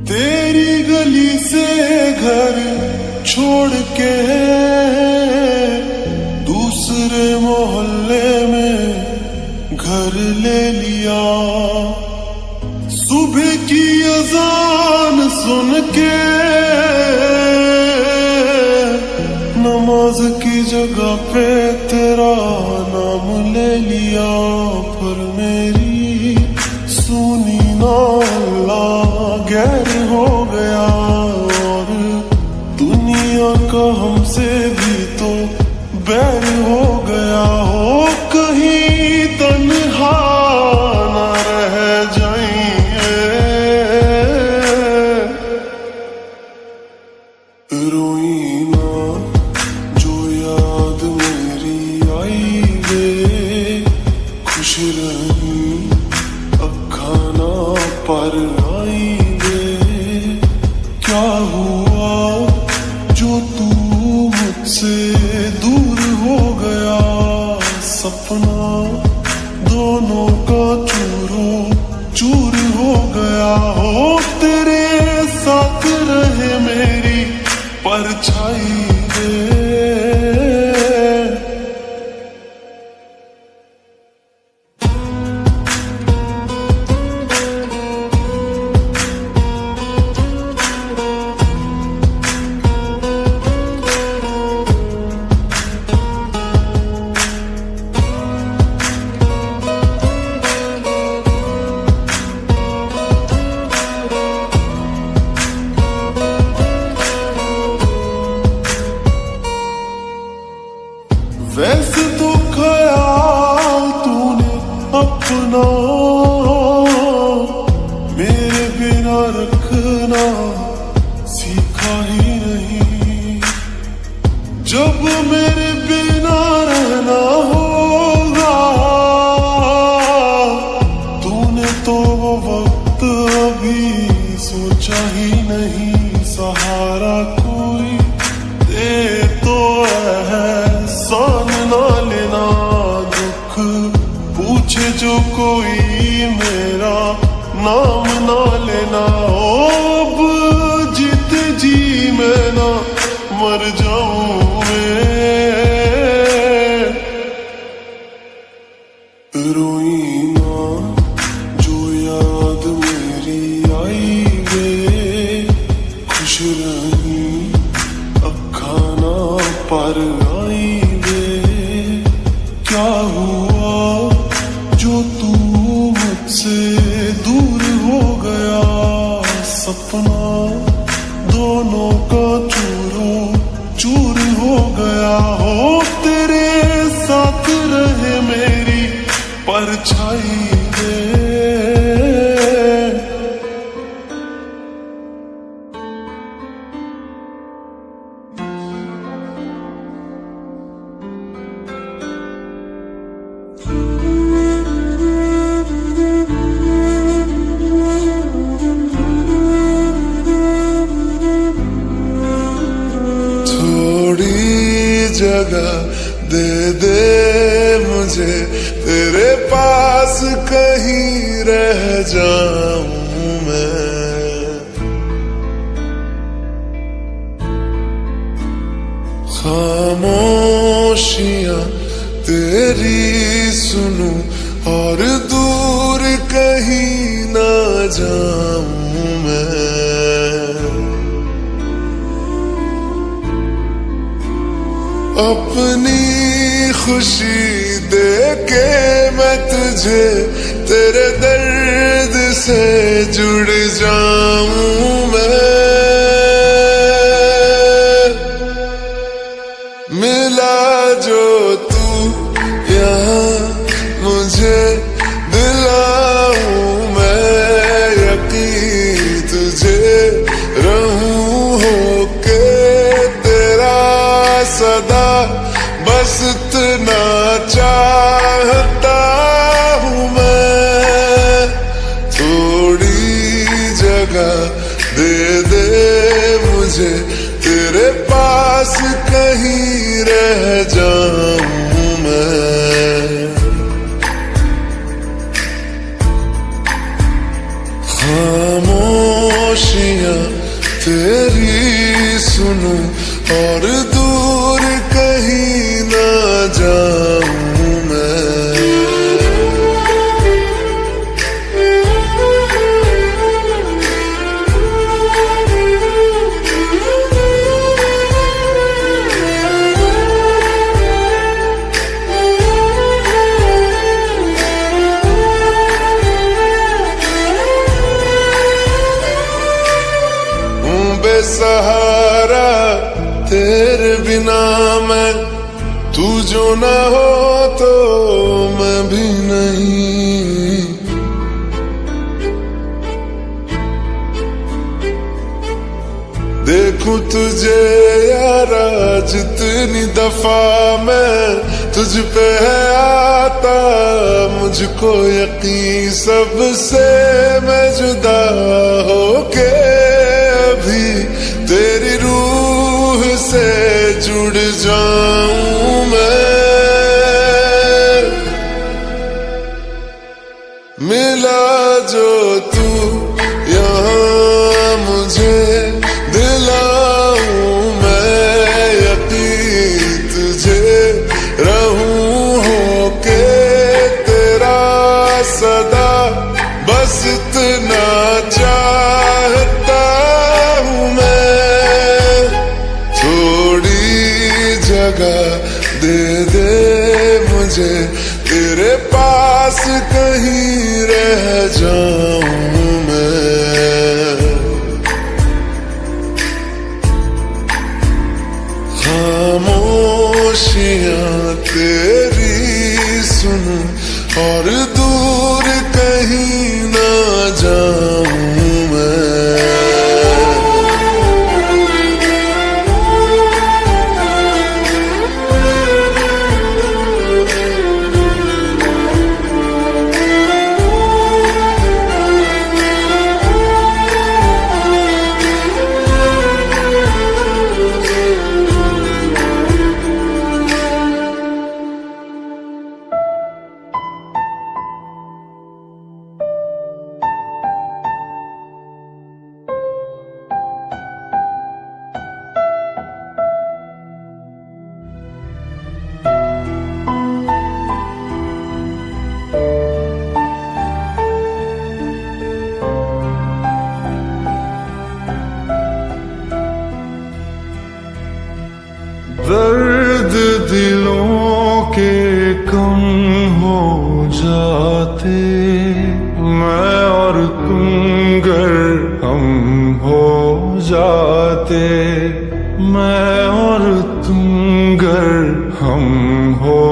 तेरी गली से घर छोड़ के दूसरे मोहल्ले में घर ले लिया। सुबह की अजान सुन के नमाज की जगह पे तेरा नाम ले लिया। पर मेरी सुनी ना अल्लाह गैर हो गया और दुनिया का हमसे भी तो बैर हो गया। हो कहीं तन्हा ना रह जाइए, रोई ना जो याद मेरी आई वे, खुश रही अखा ना पर आई वे। क्या हुआ जो तू मुझसे दूर हो गया, सपना दोनों का चूरो चूर हो गया। हो तेरे साथ रहे मेरी परछाई वे। वैसे तो ख्याल तूने अपना मेरे बिना रखना सीखा ही नहीं। जब मेरे बिना रहना होगा तूने तो वो वक्त अभी सोचा ही नहीं। सहारा कोई दे तो एहसान ना लेना, दुख पूछे जो कोई मेरा नाम ना लेना। अब जीत जी मैं ना मर जाऊं मैं, रोई ना जो याद मेरी आई वे, खुश रही अखा ना पर आई वे। क्या हुआ जो तू मुझसे दूर हो गया, सपना दोनों का चूरो चूर हो गया। हो तेरे साथ रहे मेरी परछाई वे। जगह दे दे मुझे तेरे पास, कहीं रह जाऊं मैं। खामोशियां तेरी सुनूं और दूर कहीं ना जाऊं मैं। अपनी खुशी दे के मैं तुझे तेरे दर्द से जुड़ जाऊं मैं। मिला जो तू यहाँ मुझे दिलाऊं मैं यकीन तुझे रहूं होके तेरा सदा, बस इतना चाहता हूँ मैं। थोड़ी जगह दे दे मुझे तेरे पास, कहीं रह जाऊं मैं। खामोशियां तेरी सुनूं और दूर कहीं ना जाऊं मैं। बेसहारा तेरे बिना मैं, तू जो ना हो तो मैं भी नहीं। देखूं तुझे यारा जितनी दफा मैं तुझ पे है आता, मुझको यकीन सबसे मैं जुदा होके भी तेरी रूह से जुड़ जाऊं मैं। मिला जो तू यहाँ मुझे दिलाऊं मैं यकीन तुझे रहूं होके तेरा सदा, बस इतना चाहता हूँ मैं। थोड़ी जगह दे दे मुझे, तेरे पास कहीं रह जाऊं मैं। खामोशियां तेरी सुनूं और दूर कहीं ना जाऊं मैं। दर्द दिलों के कम हो जाते, मैं और तुम गर हम हो जाते, मैं और तुम गर हम हो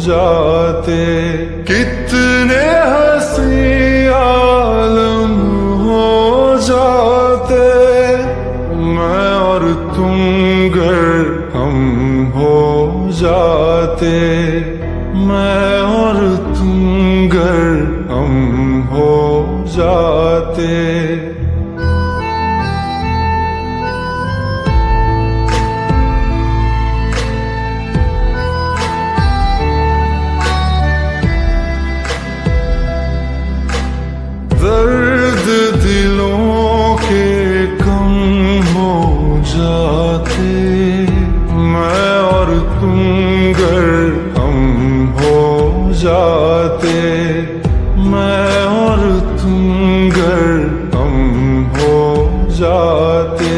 जाते। कितने हंसी आलम हो जाते, मैं और तुम गर हम हो जाते, मैं और तुम गर हम हो जाते। दर्द दिलों के कम हो जाते, मैं और तुम गर हम हो जाते, मैं और तुम गर हम हो जाते।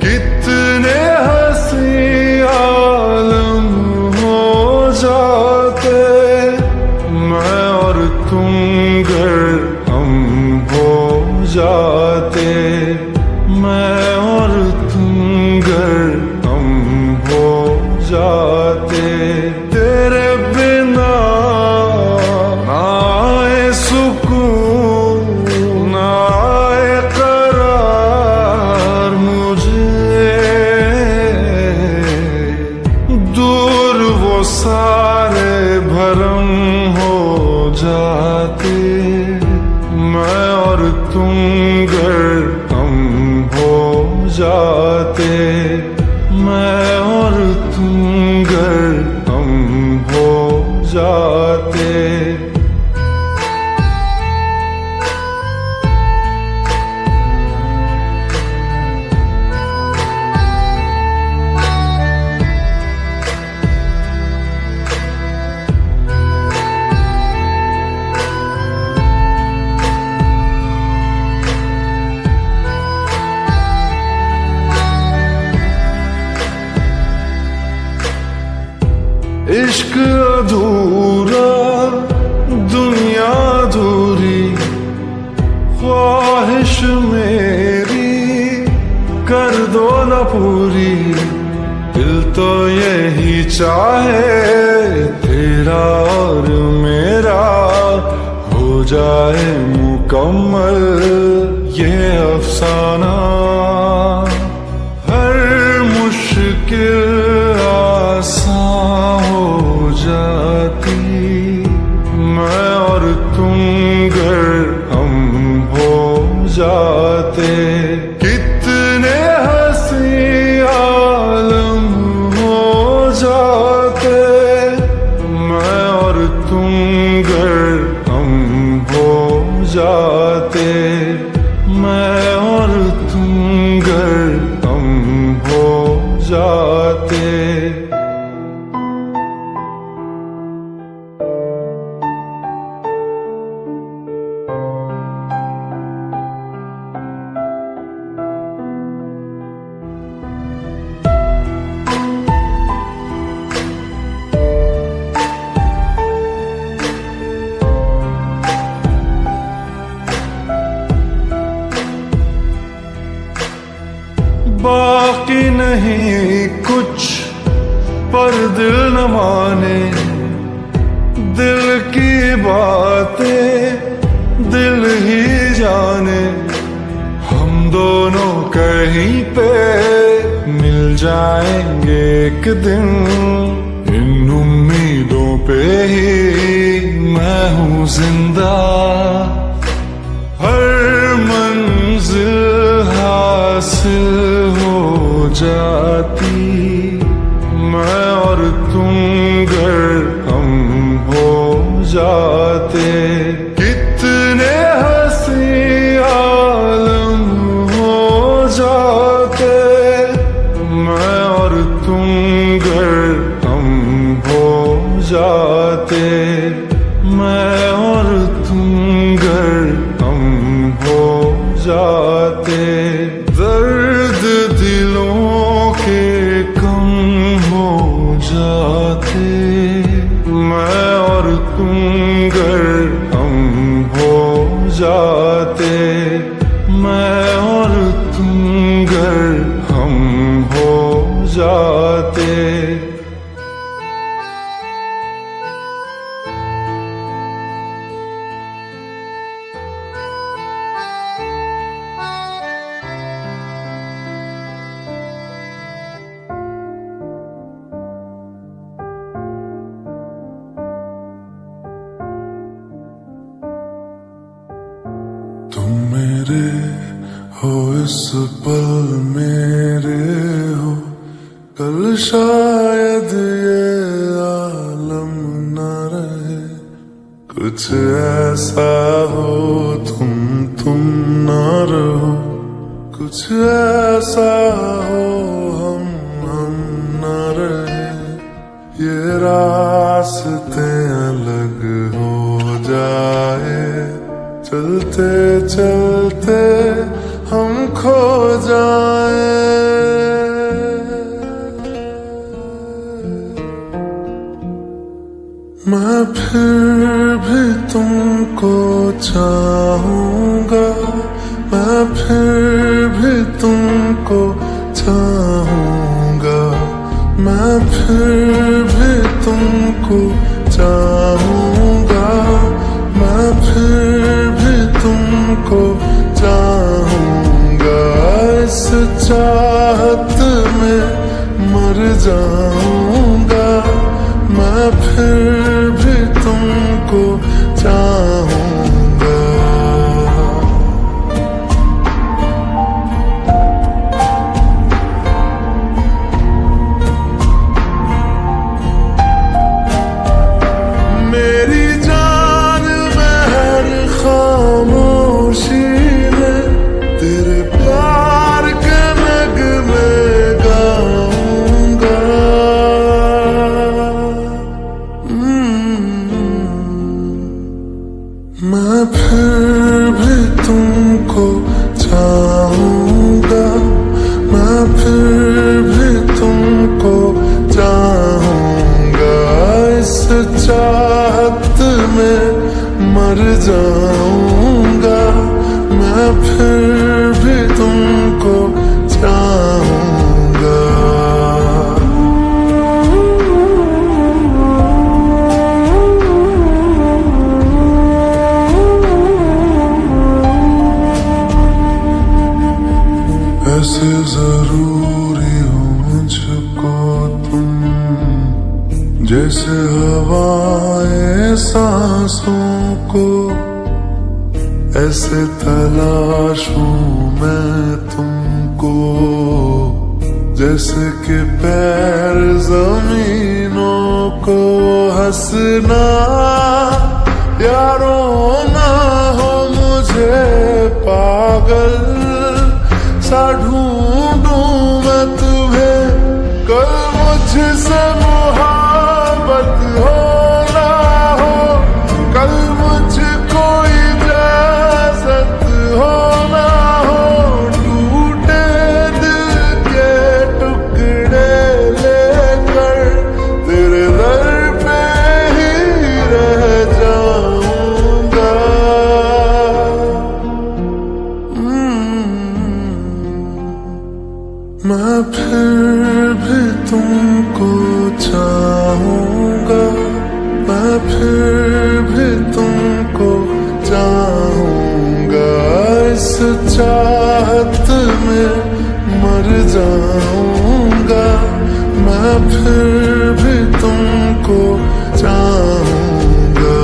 कितने हंसी आलम हो जाते, मैं और तुम गर हम हो जाते, मैं और तुम गर हम हो जाते। तेरे बिना ना आए सुकून ना आए करार मुझे, दूर वो सारे भरम हो जाते, मैं और तुम गर हम हो जाते, मैं और तुम गर हम हो जाते। मेरी कर दो न पूरी, दिल तो यही चाहे तेरा और मेरा हो जाए मुकम्मल ये अफसाना। हर मुश्किल आसान हो जाती, मैं और तुम गर हम हो जाते। कितने हंसी आलम हो जाते, मैं और तुम गर हम हो जाते। मैं और तुम गर हम हो जाते। बाकी नहीं कुछ पर दिल न माने, दिल की बातें दिल ही जाने। हम दोनों कहीं पे मिल जाएंगे एक दिन, इन उम्मीदों पे ही मैं हूँ जिंदा। हर मंजिल हासिल हो जाती, मैं और तुम गर हम हो जाते। कितने हंसी आलम हो जाते, मैं और तुम गर हम हो जाते। मैं और तुम गर हम हो जाते। दर्द दिलों के कम हो जाते, मैं और तुम गर हम हो जाते। मैं और तुम गर हम हो जाते। तुम मेरे हो इस पल मेरे हो, कल शायद ये आलम न रहे। कुछ ऐसा हो तुम न रहो, कुछ ऐसा हो हम न रहे। ये रास्ते अलग हो जाए, चलते चलते हम खो जाए। मैं फिर भी तुमको चाहूंगा, मैं फिर भी तुमको चाहूंगा। मैं फिर भी तुमको चाहूंगा, मैं फिर भी तुमको चाहूंगा। इस चाहत में मर जाऊंगा, मैं फिर भी तुमको चाहूंगा। मेरी जान में हर खामोशी में तेरे प्यार के नगमे गाऊंगा। मैं फिर भी तुमको चाहूंगा, मैं फिर भी तुमको चाहूंगा। इस चाहत में मर जाऊंगा, मैं फिर भी तुमको चाहूंगा। ऐसे जरूरी हो मुझको तुम, जैसे हवाएं सांसों को, ऐसे तलाशूं मैं तुमको, जैसे कि पैर जमीनों को। हंसना या रोना हो मुझे पागल सा ढूंढूं मैं तुम्हें, कल मुझसे मोहब्बत हो ना हो, कल मुझको इजाजत हो ना हो, टूटे दिल के टुकड़े लेकर तेरे दर पे ही रह जाऊंगा। मैं फिर भी तुमको चाहूंगा, मैं फिर भी तुमको चाहूंगा। इस चाहत में मर जाऊंगा, मैं फिर भी तुमको चाहूंगा।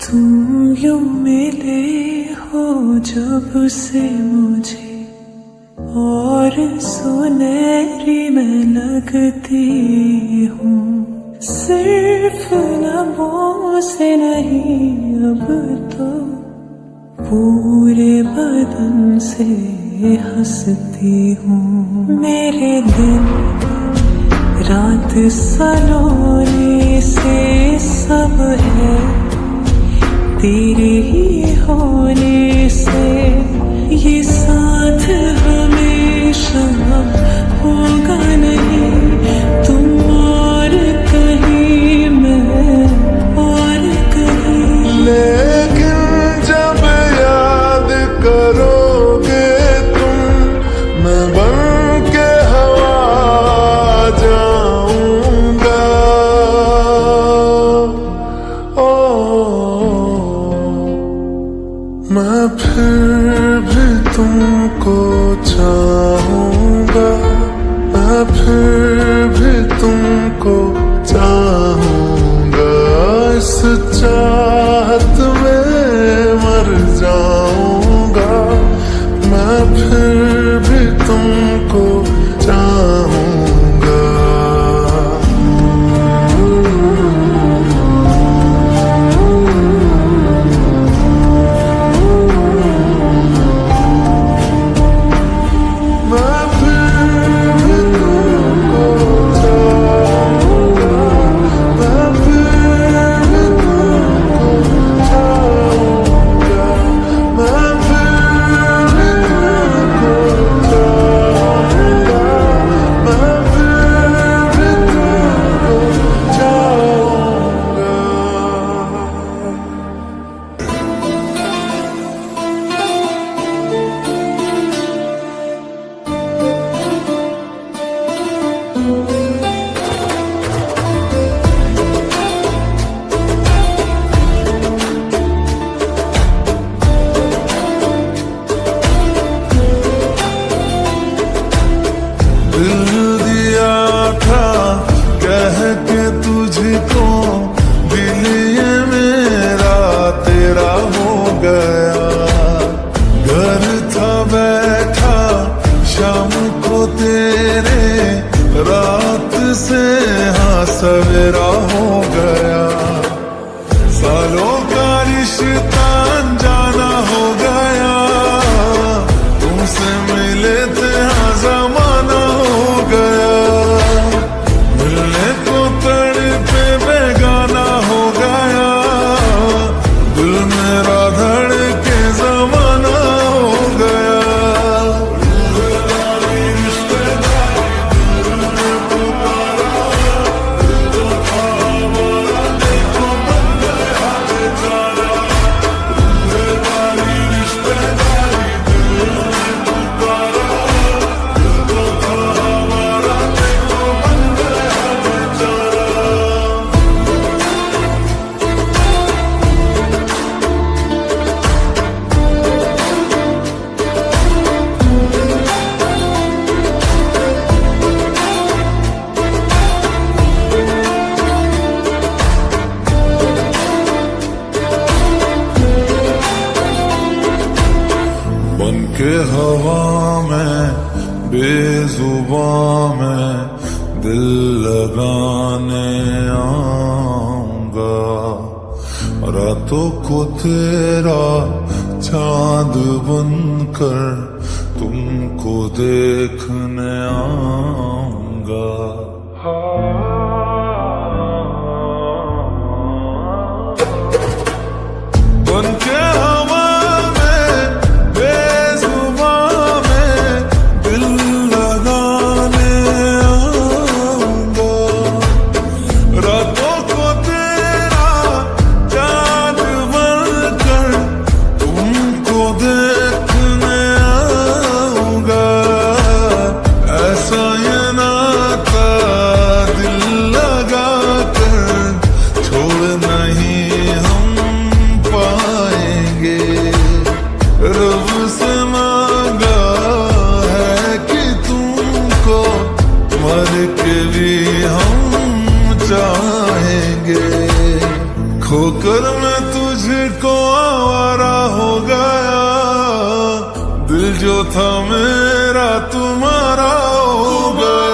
तुम यूं मिले हो जब से मुझे, और सुनहरी मैं लगती हूँ। सिर्फ लबों से नहीं अब तो पूरे बदन से हंसती हूँ। मेरे दिन रात सलोने से सब है तेरे ही होने से, ये साथ हमेशा होगा नहीं, तुम और कहीं मैं और कहीं। लेकिन जब याद करोगे तुम, मैं बन के हवा जाऊंगा। मैं फिर भी तुमको चाहूंगा, मैं फिर भी तुमको चाहूंगा। इस चाहत में मर जाऊंगा, मैं फिर भी तुमको चाहूंगा। मैं बेजुबां मैं दिल लगाने आऊंगा, रातों को तेरा चांद बनकर तुमको देखने आऊंगा। बनके हवा में बेजुबां में दिल लगाने आऊंगा, रातों को तेरा चांद बनकर तुमको देखने आऊंगा। ऐसा ये नाता दिल लगा कर छोड़ नहीं हम पाएंगे। रब से मांगा है कि तुमको मर के भी हम चाहेंगे। खोकर मैं तुझको आवारा हो गया, दिल जो था मेरा तुम्हारा हो गया।